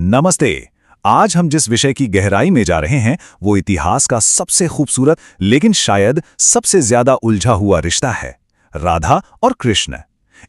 नमस्ते। आज हम जिस विषय की गहराई में जा रहे हैं वो इतिहास का सबसे खूबसूरत लेकिन शायद सबसे ज्यादा उलझा हुआ रिश्ता है, राधा और कृष्ण।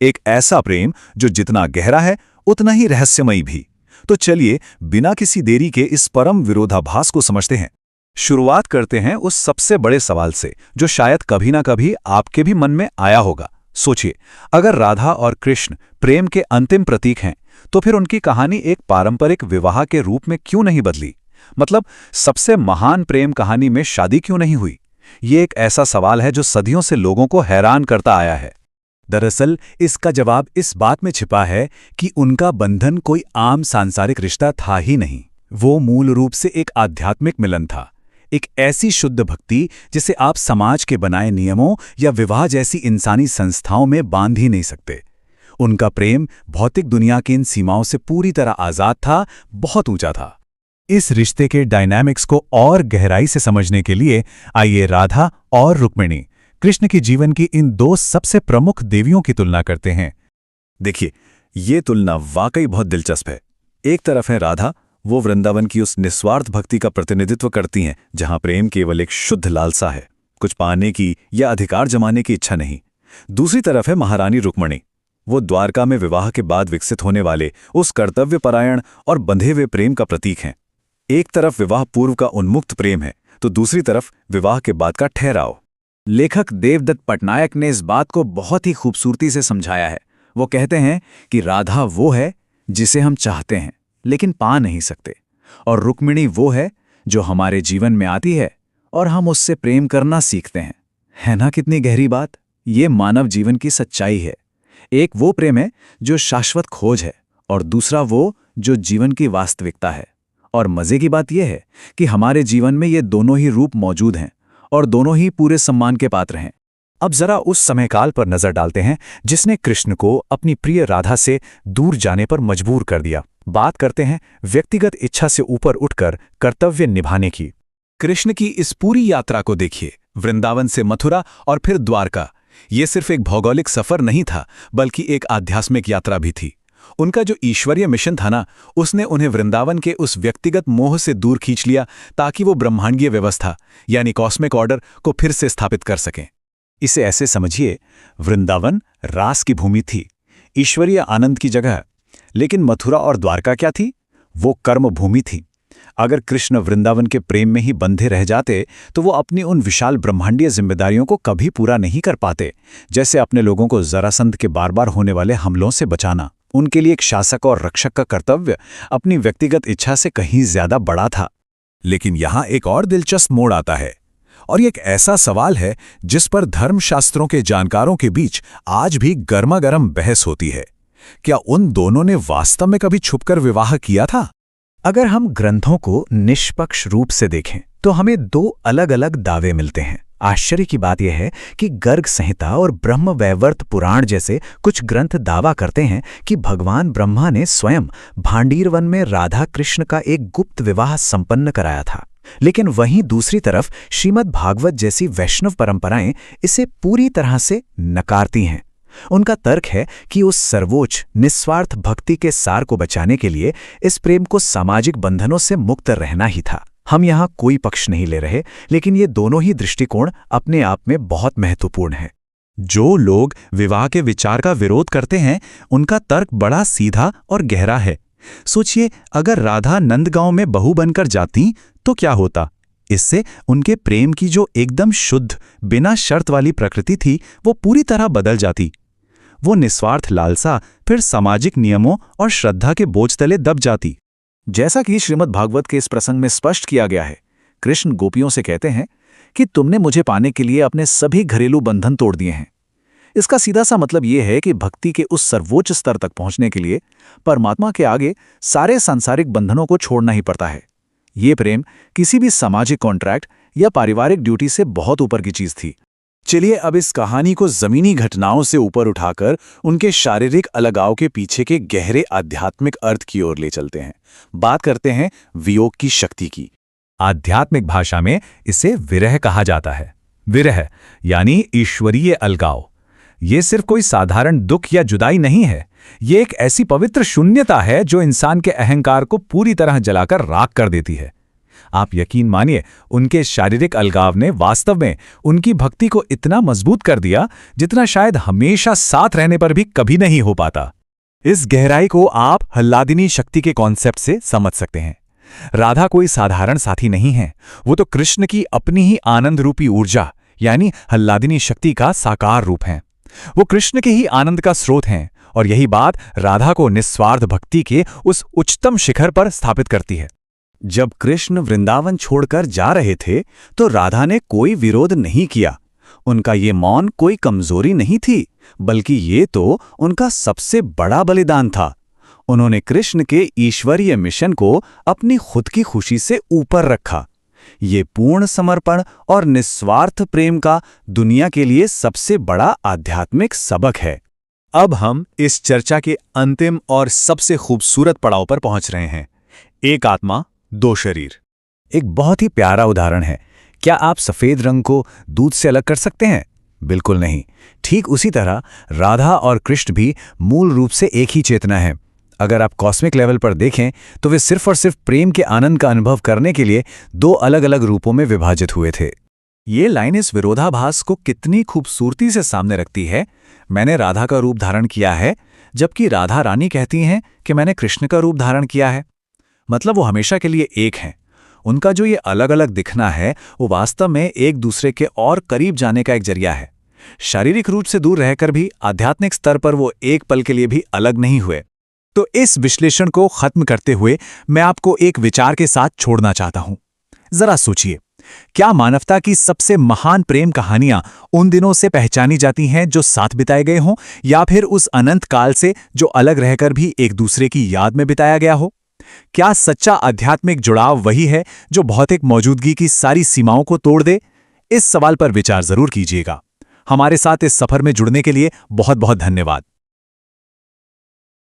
एक ऐसा प्रेम जो जितना गहरा है उतना ही रहस्यमयी भी। तो चलिए बिना किसी देरी के इस परम विरोधाभास को समझते हैं। शुरुआत करते हैं उस सबसे बड़े सवाल से जो शायद कभी ना कभी आपके भी मन में आया होगा। सोचिए, अगर राधा और कृष्ण प्रेम के अंतिम प्रतीक हैं तो फिर उनकी कहानी एक पारंपरिक विवाह के रूप में क्यों नहीं बदली? मतलब सबसे महान प्रेम कहानी में शादी क्यों नहीं हुई? ये एक ऐसा सवाल है जो सदियों से लोगों को हैरान करता आया है। दरअसल इसका जवाब इस बात में छिपा है कि उनका बंधन कोई आम सांसारिक रिश्ता था ही नहीं। वो मूल रूप से एक आध्यात्मिक मिलन था, एक ऐसी शुद्ध भक्ति जिसे आप समाज के बनाए नियमों या विवाह जैसी इंसानी संस्थाओं में बांध ही नहीं सकते। उनका प्रेम भौतिक दुनिया की इन सीमाओं से पूरी तरह आजाद था, बहुत ऊंचा था। इस रिश्ते के डायनामिक्स को और गहराई से समझने के लिए आइए राधा और रुक्मिणी, कृष्ण के जीवन की इन दो सबसे प्रमुख देवियों की तुलना करते हैं। देखिए, ये तुलना वाकई बहुत दिलचस्प है। एक तरफ है राधा, वो वृंदावन की उस निस्वार्थ भक्ति का प्रतिनिधित्व करती हैं जहां प्रेम केवल एक शुद्ध लालसा है, कुछ पाने की या अधिकार जमाने की इच्छा नहीं। दूसरी तरफ है महारानी रुक्मिणी, वो द्वारका में विवाह के बाद विकसित होने वाले उस कर्तव्यपरायण और बंधे हुए प्रेम का प्रतीक हैं। एक तरफ विवाह पूर्व का उन्मुक्त प्रेम है तो दूसरी तरफ विवाह के बाद का ठहराव। लेखक देवदत्त पटनायक ने इस बात को बहुत ही खूबसूरती से समझाया है। वो कहते हैं कि राधा वो है जिसे हम चाहते हैं लेकिन पा नहीं सकते, और रुक्मिणी वो है जो हमारे जीवन में आती है और हम उससे प्रेम करना सीखते हैं। है ना कितनी गहरी बात? ये मानव जीवन की सच्चाई है। एक वो प्रेम है जो शाश्वत खोज है और दूसरा वो जो जीवन की वास्तविकता है। और मजे की बात यह है कि हमारे जीवन में ये दोनों ही रूप मौजूद हैं और दोनों ही पूरे सम्मान के पात्र हैं। अब जरा उस समयकाल पर नजर डालते हैं जिसने कृष्ण को अपनी प्रिय राधा से दूर जाने पर मजबूर कर दिया। बात करते हैं व्यक्तिगत इच्छा से ऊपर उठकर कर्तव्य निभाने की। कृष्ण की इस पूरी यात्रा को देखिए, वृंदावन से मथुरा और फिर द्वारका। ये सिर्फ एक भौगोलिक सफर नहीं था बल्कि एक आध्यात्मिक यात्रा भी थी। उनका जो ईश्वरीय मिशन था ना, उसने उन्हें वृंदावन के उस व्यक्तिगत मोह से दूर खींच लिया ताकि वो ब्रह्मांडीय व्यवस्था यानी कॉस्मिक ऑर्डर को फिर से स्थापित कर सकें। इसे ऐसे समझिए, वृंदावन रास की भूमि थी, ईश्वरीय आनंद की जगह, लेकिन मथुरा और द्वारका क्या थी? वो कर्म भूमि थी। अगर कृष्ण वृंदावन के प्रेम में ही बंधे रह जाते तो वो अपनी उन विशाल ब्रह्मांडीय जिम्मेदारियों को कभी पूरा नहीं कर पाते, जैसे अपने लोगों को जरासंध के बार बार होने वाले हमलों से बचाना। उनके लिए एक शासक और रक्षक का कर्तव्य अपनी व्यक्तिगत इच्छा से कहीं ज्यादा बड़ा था। लेकिन यहाँ एक और दिलचस्प मोड़ आता है, और ये एक ऐसा सवाल है जिस पर धर्मशास्त्रों के जानकारों के बीच आज भी गर्मागर्म बहस होती है। क्या उन दोनों ने वास्तव में कभी छुपकर विवाह किया था? अगर हम ग्रंथों को निष्पक्ष रूप से देखें तो हमें दो अलग अलग दावे मिलते हैं। आश्चर्य की बात यह है कि गर्ग संहिता और ब्रह्म वैवर्त पुराण जैसे कुछ ग्रंथ दावा करते हैं कि भगवान ब्रह्मा ने स्वयं भांडीर वन में राधा कृष्ण का एक गुप्त विवाह संपन्न कराया था। लेकिन वहीं दूसरी तरफ श्रीमद् भागवत जैसी वैष्णव परंपराएं इसे पूरी तरह से नकारती हैं। उनका तर्क है कि उस सर्वोच्च निस्वार्थ भक्ति के सार को बचाने के लिए इस प्रेम को सामाजिक बंधनों से मुक्त रहना ही था। हम यहाँ कोई पक्ष नहीं ले रहे, लेकिन ये दोनों ही दृष्टिकोण अपने आप में बहुत महत्वपूर्ण हैं। जो लोग विवाह के विचार का विरोध करते हैं उनका तर्क बड़ा सीधा और गहरा है। सोचिए, अगर राधा नंदगांव में बहू बनकर जाती तो क्या होता? इससे उनके प्रेम की जो एकदम शुद्ध बिना शर्त वाली प्रकृति थी वो पूरी तरह बदल जाती। वो निस्वार्थ लालसा फिर सामाजिक नियमों और श्रद्धा के बोझ तले दब जाती। जैसा कि श्रीमद् भागवत के इस प्रसंग में स्पष्ट किया गया है, कृष्ण गोपियों से कहते हैं कि तुमने मुझे पाने के लिए अपने सभी घरेलू बंधन तोड़ दिए हैं। इसका सीधा सा मतलब यह है कि भक्ति के उस सर्वोच्च स्तर तक पहुंचने के लिए परमात्मा के आगे सारे सांसारिक बंधनों को छोड़ना ही पड़ता है। ये प्रेम किसी भी सामाजिक कॉन्ट्रैक्ट या पारिवारिक ड्यूटी से बहुत ऊपर की चीज थी। चलिए अब इस कहानी को जमीनी घटनाओं से ऊपर उठाकर उनके शारीरिक अलगाव के पीछे के गहरे आध्यात्मिक अर्थ की ओर ले चलते हैं। बात करते हैं वियोग की शक्ति की। आध्यात्मिक भाषा में इसे विरह कहा जाता है। विरह यानी ईश्वरीय अलगाव। ये सिर्फ कोई साधारण दुख या जुदाई नहीं है, ये एक ऐसी पवित्र शून्यता है जो इंसान के अहंकार को पूरी तरह जलाकर राख कर देती है। आप यकीन मानिए, उनके शारीरिक अलगाव ने वास्तव में उनकी भक्ति को इतना मजबूत कर दिया जितना शायद हमेशा साथ रहने पर भी कभी नहीं हो पाता। इस गहराई को आप हल्लादिनी शक्ति के कॉन्सेप्ट से समझ सकते हैं। राधा कोई साधारण साथी नहीं है, वो तो कृष्ण की अपनी ही आनंद रूपी ऊर्जा यानी हल्लादिनी शक्ति का साकार रूप हैं। वो कृष्ण के ही आनंद का स्रोत हैं और यही बात राधा को निस्वार्थ भक्ति के उस उच्चतम शिखर पर स्थापित करती है। जब कृष्ण वृंदावन छोड़कर जा रहे थे तो राधा ने कोई विरोध नहीं किया। उनका ये मौन कोई कमजोरी नहीं थी, बल्कि ये तो उनका सबसे बड़ा बलिदान था। उन्होंने कृष्ण के ईश्वरीय मिशन को अपनी खुद की खुशी से ऊपर रखा। ये पूर्ण समर्पण और निस्वार्थ प्रेम का दुनिया के लिए सबसे बड़ा आध्यात्मिक सबक है। अब हम इस चर्चा के अंतिम और सबसे खूबसूरत पड़ाव पर पहुंच रहे हैं। एक आत्मा, दो शरीर। एक बहुत ही प्यारा उदाहरण है। क्या आप सफेद रंग को दूध से अलग कर सकते हैं? बिल्कुल नहीं। ठीक उसी तरह राधा और कृष्ण भी मूल रूप से एक ही चेतना है। अगर आप कॉस्मिक लेवल पर देखें तो वे सिर्फ और सिर्फ प्रेम के आनंद का अनुभव करने के लिए दो अलग अलग रूपों में विभाजित हुए थे। ये लाइन इस विरोधाभास को कितनी खूबसूरती से सामने रखती है। मैंने राधा का रूप धारण किया है, जबकि राधा रानी कहती हैं कि मैंने कृष्ण का रूप धारण किया है। मतलब वो हमेशा के लिए एक हैं। उनका जो ये अलग अलग दिखना है वो वास्तव में एक दूसरे के और करीब जाने का एक जरिया है। शारीरिक रूप से दूर रहकर भी आध्यात्मिक स्तर पर वो एक पल के लिए भी अलग नहीं हुए। तो इस विश्लेषण को खत्म करते हुए मैं आपको एक विचार के साथ छोड़ना चाहता हूं। जरा सोचिए, क्या मानवता की सबसे महान प्रेम कहानियां उन दिनों से पहचानी जाती हैं जो साथ बिताए गए हों, या फिर उस अनंत काल से जो अलग रहकर भी एक दूसरे की याद में बिताया गया हो? क्या सच्चा आध्यात्मिक जुड़ाव वही है जो भौतिक मौजूदगी की सारी सीमाओं को तोड़ दे? इस सवाल पर विचार जरूर कीजिएगा। हमारे साथ इस सफर में जुड़ने के लिए बहुत बहुत धन्यवाद।